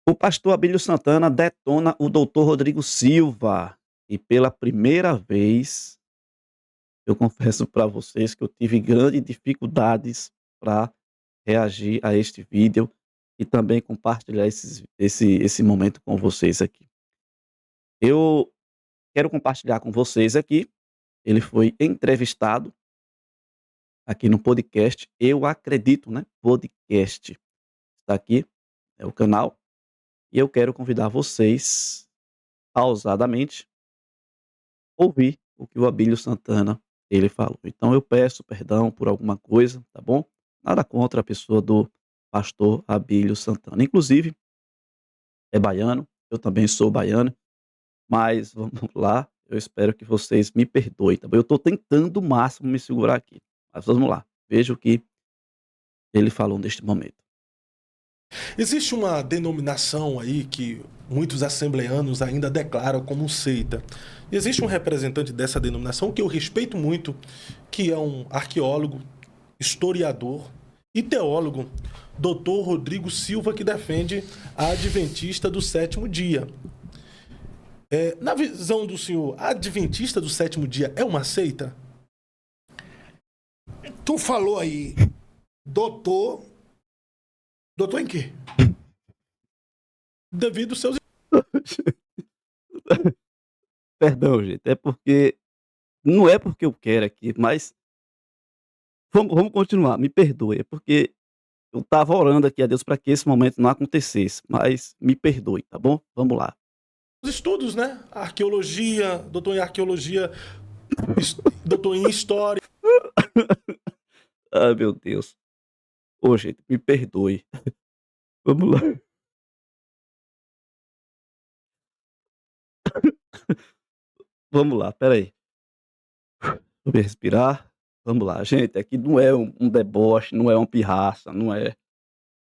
O pastor Abílio Santana detona o doutor Rodrigo Silva. E pela primeira vez, eu confesso para vocês que eu tive grandes dificuldades para reagir a este vídeo e também compartilhar esse momento com vocês aqui. Eu quero compartilhar com vocês aqui, ele foi entrevistado aqui no podcast Eu Acredito, né, podcast. Está aqui, é o canal, e eu quero convidar vocês, pausadamente, ouvir o que o Abílio Santana, ele falou. Então eu peço perdão por alguma coisa, tá bom? Nada contra a pessoa do pastor Abílio Santana. Inclusive, é baiano, eu também sou baiano, mas vamos lá, eu espero que vocês me perdoem, tá bom? Eu estou tentando o máximo me segurar aqui, mas vamos lá, veja o que ele falou neste momento. Existe uma denominação aí que muitos assembleanos ainda declaram como seita. E existe um representante dessa denominação que eu respeito muito, que é um arqueólogo, historiador e teólogo, Dr. Rodrigo Silva, que defende a Adventista do Sétimo Dia. Na visão do senhor, a Adventista do Sétimo Dia é uma seita? Tu falou aí, doutor. Doutor em quê? Devido aos seus... Perdão, gente, é porque não é porque eu quero aqui, mas vamos continuar, me perdoe, é porque eu estava orando aqui a Deus para que esse momento não acontecesse, mas me perdoe, tá bom? Vamos lá. estudos, né? Arqueologia, doutor em arqueologia, doutor em história. Ai, meu Deus. Ô, gente, me perdoe. Vamos lá. Vamos lá, espera aí. Vou respirar. Vamos lá, gente, aqui não é um deboche, não é uma pirraça, não é,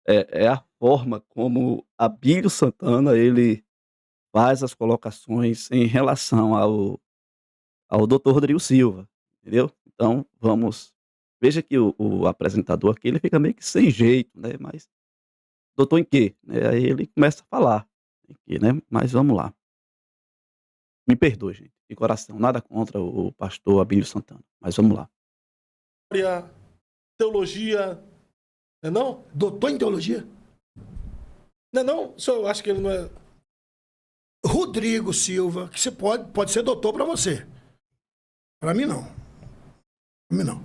é a forma como Abílio Santana, ele faz as colocações em relação ao doutor Rodrigo Silva, entendeu? Então vamos, veja que o apresentador aqui, ele fica meio que sem jeito, né, mas doutor em quê? Né, aí ele começa a falar, em quê, né, mas vamos lá. Me perdoe, gente, de coração, nada contra o pastor Abílio Santana, mas vamos lá. Teologia, não é não? Doutor em teologia? Não é não? Só eu acho que ele não é... Rodrigo Silva, que você pode ser doutor para você. Para mim, não. Para mim, não.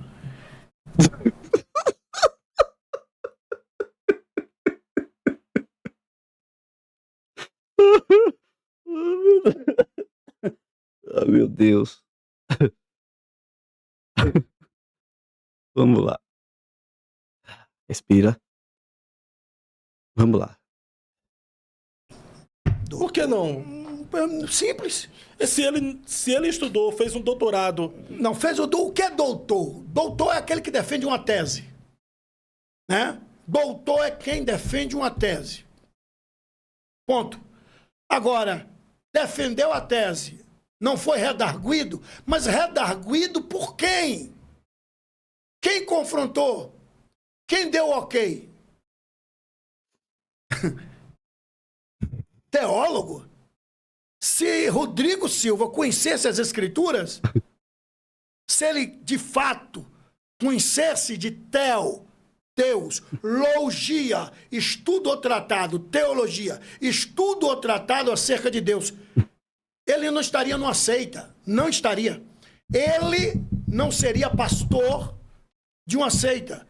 Ah, meu Deus. Vamos lá. Respira. Vamos lá. Por que não? Simples. Se ele estudou, fez um doutorado... Não, o que é doutor? Doutor é aquele que defende uma tese. Né? Doutor é quem defende uma tese. Ponto. Agora, defendeu a tese. Não foi redarguido, mas redarguido por quem? Quem confrontou? Quem deu ok? Teólogo? Se Rodrigo Silva conhecesse as escrituras, se ele de fato conhecesse de Deus, logia, estudo ou tratado, teologia, estudo ou tratado acerca de Deus, ele não estaria numa seita, não estaria. Ele não seria pastor de uma seita.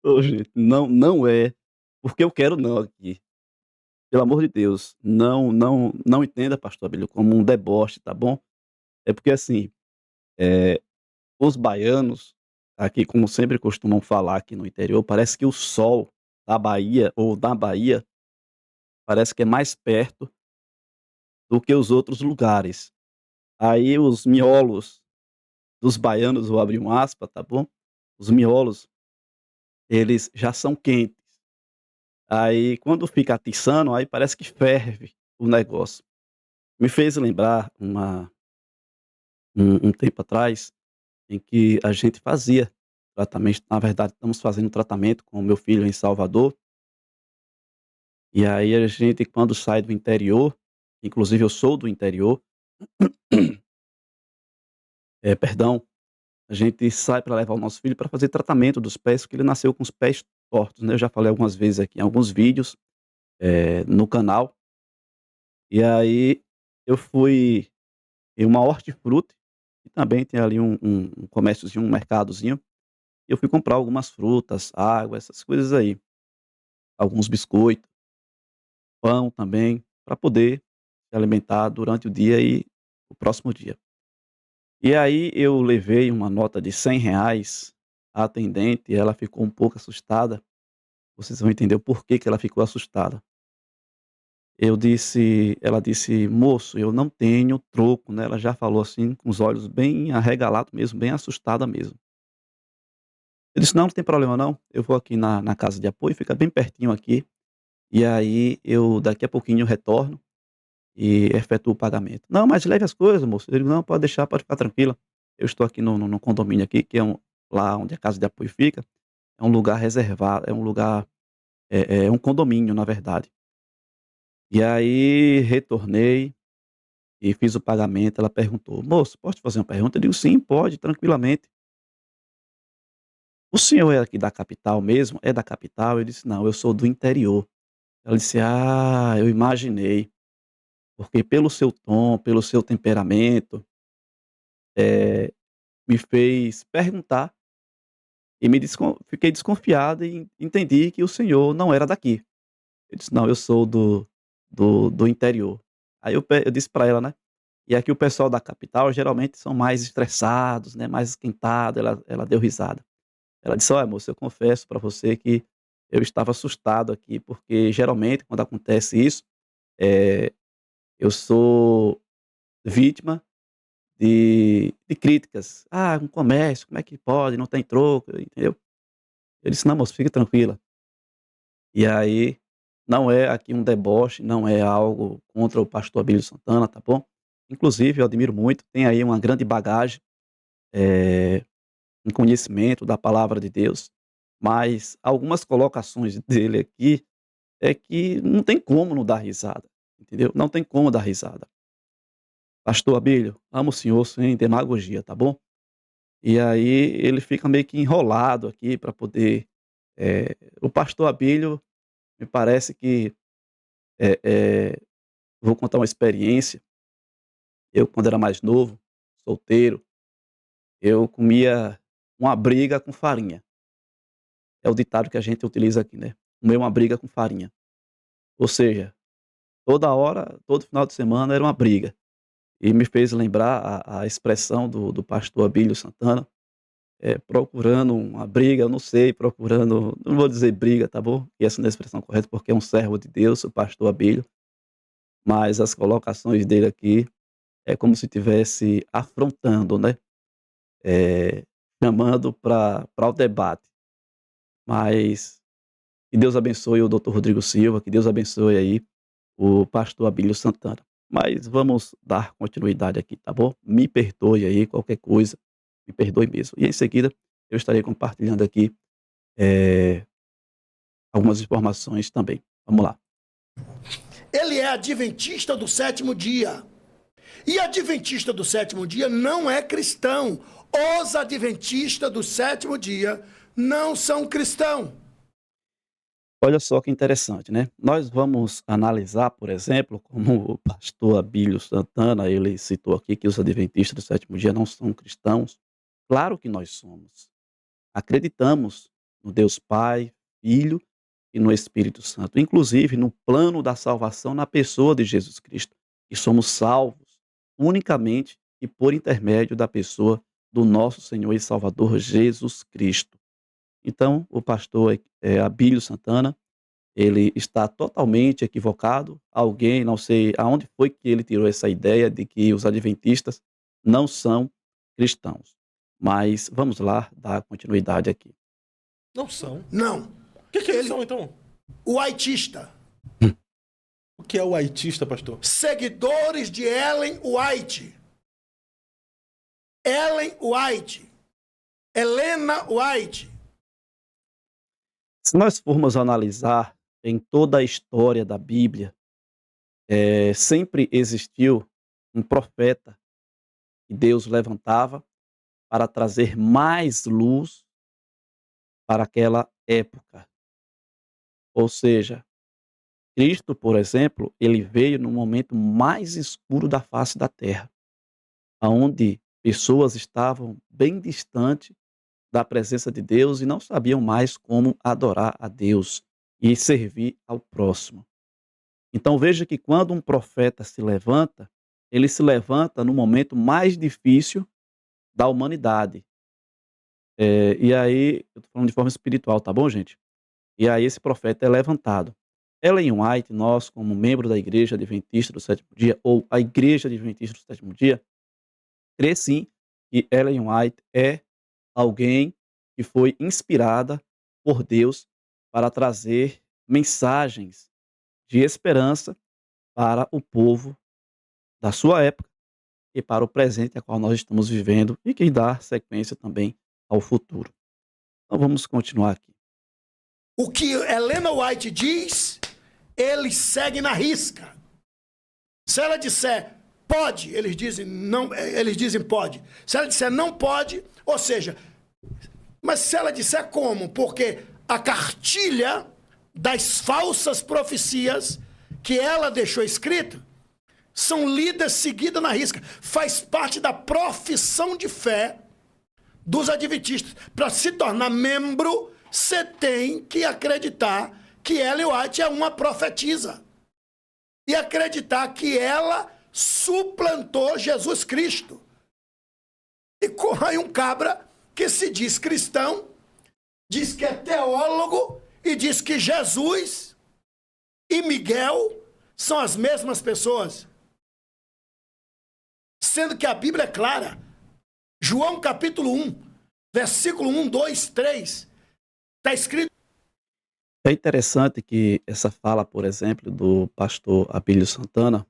Ô, gente, não é porque eu quero não aqui. Pelo amor de Deus, não entenda, pastor Abílio, como um deboche, tá bom? É porque assim, eh, os baianos, aqui como sempre costumam falar aqui no interior, parece que o sol da Bahia ou da Bahia, parece que é mais perto do que os outros lugares. Aí os miolos dos baianos, vou abrir um aspa, tá bom? Os miolos, eles já são quentes. Aí quando fica atiçando, aí parece que ferve o negócio. Me fez lembrar um tempo atrás, em que a gente fazia tratamento, na verdade, estamos fazendo um tratamento com o meu filho em Salvador. E aí a gente, quando sai do interior, inclusive eu sou do interior, perdão, a gente sai para levar o nosso filho para fazer tratamento dos pés, porque ele nasceu com os pés tortos, né. Eu já falei algumas vezes aqui em alguns vídeos, no canal. E aí eu fui em uma hortifruti, e também tem ali um comérciozinho, um mercadozinho, e eu fui comprar algumas frutas, água, essas coisas aí, alguns biscoitos, pão também, para poder se alimentar durante o dia e o próximo dia. E aí eu levei uma nota de R$ 100 à atendente e ela ficou um pouco assustada, vocês vão entender o porquê que ela ficou assustada. Ela disse: "Moço, eu não tenho troco", né, ela já falou assim com os olhos bem arregalados mesmo, bem assustada mesmo. Eu disse: "Não, não tem problema não, eu vou aqui na casa de apoio, fica bem pertinho aqui, e aí eu daqui a pouquinho eu retorno e efetuo o pagamento". "Não, mas leve as coisas, moço". Eu digo: "Não, pode deixar, pode ficar tranquila, eu estou aqui no condomínio aqui, que é lá onde a casa de apoio fica, é um lugar reservado, é um lugar, é um condomínio, na verdade". E aí retornei e fiz o pagamento, ela perguntou: "Moço, posso te fazer uma pergunta?" Eu digo: "Sim, pode, tranquilamente". "O senhor é aqui da capital mesmo?" "É da capital?" Eu disse: "Não, eu sou do interior". Ela disse: "Ah, eu imaginei, porque pelo seu tom, pelo seu temperamento, eh, me fez perguntar e fiquei desconfiada e entendi que o senhor não era daqui". Eu disse: "Não, eu sou do interior". Aí eu disse para ela, né: "E aqui o pessoal da capital geralmente são mais estressados, né, mais esquentado". Ela deu risada. Ela disse: "Olha moça, eu confesso para você que eu estava assustado aqui, porque geralmente quando acontece isso, eh, eu sou vítima de críticas. 'Ah, um comércio, como é que pode, não tem troco'", entendeu. Eu disse: "Não moça, fique tranquila". E aí, não é aqui um deboche, não é algo contra o pastor Abílio Santana, tá bom. Inclusive eu admiro muito, tem aí uma grande bagagem, eh, em conhecimento da palavra de Deus, mas algumas colocações dele aqui, é que não tem como não dar risada, entendeu, não tem como dar risada. "Pastor Abílio, amo o senhor sem demagogia, tá bom". E aí ele fica meio que enrolado aqui para poder, o pastor Abílio me parece que, eh eh, vou contar uma experiência. Eu, quando era mais novo, solteiro, eu comia uma briga com farinha. É o ditado que a gente utiliza aqui, né, comer uma briga com farinha. Ou seja, toda hora, todo final de semana era uma briga. E me fez lembrar a expressão do pastor Abílio Santana, procurando uma briga, eu não sei, procurando, não vou dizer briga, tá bom, que essa não é a expressão correta, porque é um servo de Deus, o pastor Abílio, mas as colocações dele aqui é como se estivesse afrontando, né, eh, chamando para o debate. Mas que Deus abençoe o doutor Rodrigo Silva, que Deus abençoe aí o pastor Abílio Santana. Mas vamos dar continuidade aqui, tá bom? Me perdoe aí qualquer coisa, me perdoe mesmo. E em seguida eu estarei compartilhando aqui, eh, algumas informações também. Vamos lá. Ele é adventista do sétimo dia. E adventista do sétimo dia não é cristão. Os adventistas do sétimo dia não são cristãos. Olha só que interessante, né? Nós vamos analisar, por exemplo, como o pastor Abílio Santana, ele citou aqui que os adventistas do sétimo dia não são cristãos. Claro que nós somos. Acreditamos no Deus Pai, Filho e no Espírito Santo, inclusive no plano da salvação na pessoa de Jesus Cristo. E somos salvos unicamente e por intermédio da pessoa do nosso Senhor e Salvador Jesus Cristo. Então, o pastor Abílio Santana, ele está totalmente equivocado. Alguém, não sei aonde foi que ele tirou essa ideia de que os adventistas não são cristãos. Mas vamos lá dar continuidade aqui. Não são. Não. O que eles Ele, são, então? o haitista. O que é o haitista, pastor? Seguidores de Ellen White. Ellen White. Helena White. Se nós formos analisar em toda a história da Bíblia, sempre existiu um profeta que Deus levantava para trazer mais luz para aquela época. Ou seja, Cristo, por exemplo, ele veio no momento mais escuro da face da terra, aonde pessoas estavam bem distantes da presença de Deus e não sabiam mais como adorar a Deus e servir ao próximo. Então veja que quando um profeta se levanta, ele se levanta no momento mais difícil da humanidade. E aí, eu estou falando de forma espiritual, tá bom, gente? E aí esse profeta é levantado. Ellen White, nós como membro da Igreja Adventista do Sétimo Dia, ou a Igreja Adventista do Sétimo Dia, crê sim que Ellen White é alguém que foi inspirada por Deus para trazer mensagens de esperança para o povo da sua época e para o presente a qual nós estamos vivendo e que dá sequência também ao futuro. Então vamos continuar aqui. O que Helena White diz, eles seguem na risca. Se ela disser pode, eles dizem não, eles dizem pode. Se ela disser não pode, ou seja, mas se ela disser como? Porque a cartilha das falsas profecias que ela deixou escrita são lidas, seguidas na risca. Faz parte da profissão de fé dos adventistas. Para se tornar membro, você tem que acreditar que Ellen White é uma profetisa. E acreditar que ela suplantou Jesus Cristo. E corre um cabra que se diz cristão, diz que é teólogo e diz que Jesus e Miguel são as mesmas pessoas. Sendo que a Bíblia é clara. João capítulo 1, versículo 1, 2, 3, está escrito. É interessante que essa fala, por exemplo, do pastor Abílio Santana,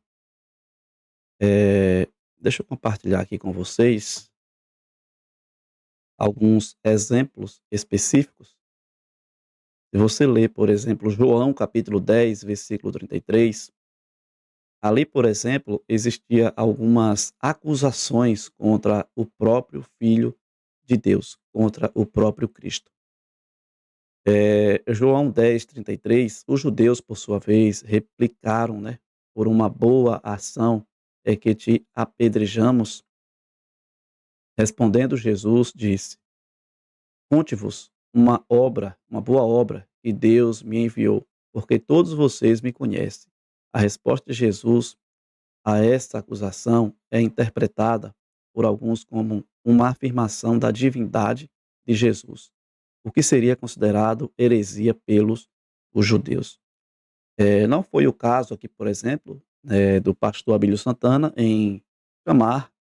deixa eu compartilhar aqui com vocês alguns exemplos específicos. Se você ler, por exemplo, João capítulo 10, versículo 33, ali, por exemplo, existia algumas acusações contra o próprio Filho de Deus, contra o próprio Cristo. João 10, 33, os judeus, por sua vez, replicaram, né, por uma boa ação é que te apedrejamos. Respondendo Jesus, disse, conte-vos uma obra, uma boa obra, que Deus me enviou, porque todos vocês me conhecem. A resposta de Jesus a esta acusação é interpretada por alguns como uma afirmação da divindade de Jesus, o que seria considerado heresia pelos os judeus. Não foi o caso aqui, por exemplo, do pastor Abílio Santana em chamar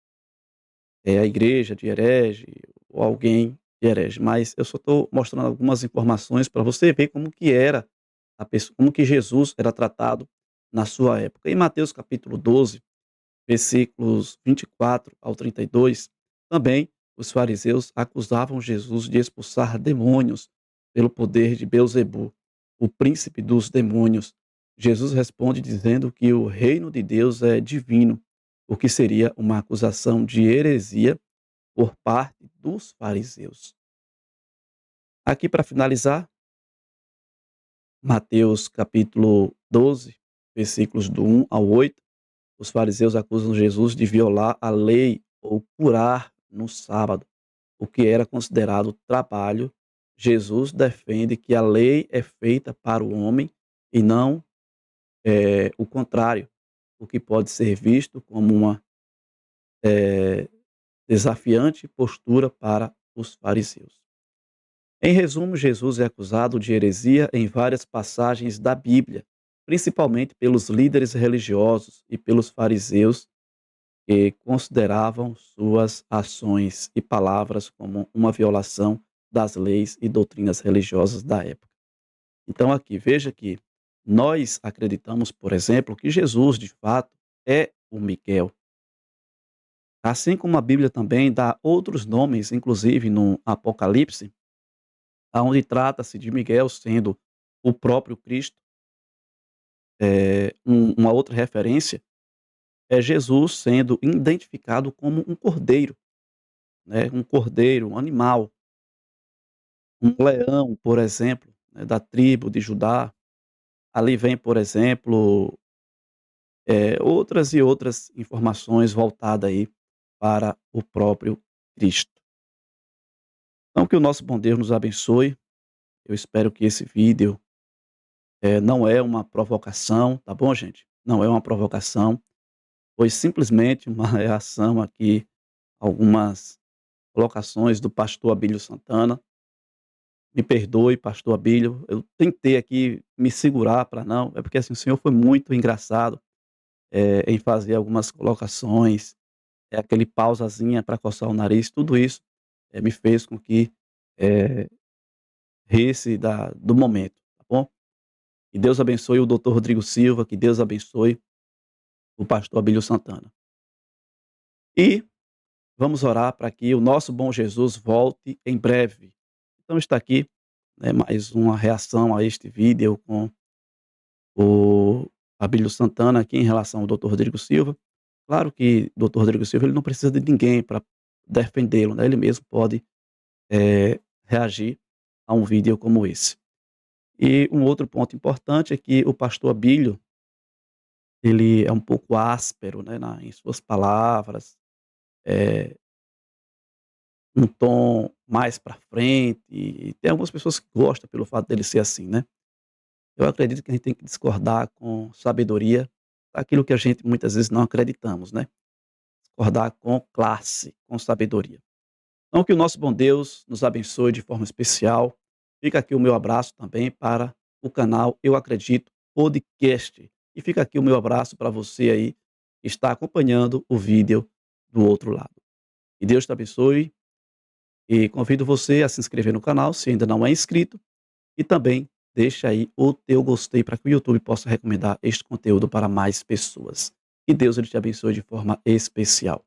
a igreja de herege ou alguém de herege, mas eu só estou mostrando algumas informações para você ver como que era a pessoa, como que Jesus era tratado na sua época. Em Mateus capítulo 12, versículos 24 ao 32, também os fariseus acusavam Jesus de expulsar demônios pelo poder de Beelzebu, o príncipe dos demônios. Jesus responde dizendo que o reino de Deus é divino, o que seria uma acusação de heresia por parte dos fariseus. Aqui para finalizar, Mateus capítulo 12, versículos do 1 ao 8, os fariseus acusam Jesus de violar a lei ou curar no sábado, o que era considerado trabalho. Jesus defende que a lei é feita para o homem e não o contrário, o que pode ser visto como uma desafiante postura para os fariseus. Em resumo, Jesus é acusado de heresia em várias passagens da Bíblia, principalmente pelos líderes religiosos e pelos fariseus, que consideravam suas ações e palavras como uma violação das leis e doutrinas religiosas da época. Então aqui, veja que nós acreditamos, por exemplo, que Jesus, de fato, é o Miguel. Assim como a Bíblia também dá outros nomes, inclusive no Apocalipse, aonde trata-se de Miguel sendo o próprio Cristo. Uma outra referência é Jesus sendo identificado como um cordeiro, né, um cordeiro, um animal, um leão, por exemplo, né, da tribo de Judá. Ali vem, por exemplo, outras e outras informações voltadas aí para o próprio Cristo. Então que o nosso bom Deus nos abençoe. Eu espero que esse vídeo, não é uma provocação, tá bom, gente? Não é uma provocação, foi simplesmente uma reação aqui a algumas colocações do pastor Abílio Santana. Me perdoe, pastor Abílio, eu tentei aqui me segurar para não, é porque assim, o senhor foi muito engraçado, em fazer algumas colocações, aquele pausazinha para coçar o nariz, tudo isso, me fez com que, eh, risse do momento, tá bom? Que Deus abençoe o doutor Rodrigo Silva, que Deus abençoe o pastor Abílio Santana. E vamos orar para que o nosso bom Jesus volte em breve. Então está aqui, né, mais uma reação a este vídeo com o Abílio Santana aqui em relação ao doutor Rodrigo Silva. Claro que o doutor Rodrigo Silva ele não precisa de ninguém para defendê-lo, né, ele mesmo pode, reagir a um vídeo como esse. E um outro ponto importante é que o pastor Abílio, ele é um pouco áspero, né, em suas palavras, eh, um tom mais para frente, e tem algumas pessoas que gostam pelo fato dele ser assim, né. Eu acredito que a gente tem que discordar com sabedoria aquilo que a gente muitas vezes não acreditamos, né. Discordar com classe, com sabedoria. Então que o nosso bom Deus nos abençoe de forma especial. Fica aqui o meu abraço também para o canal Eu Acredito Podcast. E fica aqui o meu abraço para você aí que está acompanhando o vídeo do outro lado. Que Deus te abençoe e convido você a se inscrever no canal se ainda não é inscrito e também deixa aí o teu gostei para que o YouTube possa recomendar este conteúdo para mais pessoas. Que Deus ele te abençoe de forma especial.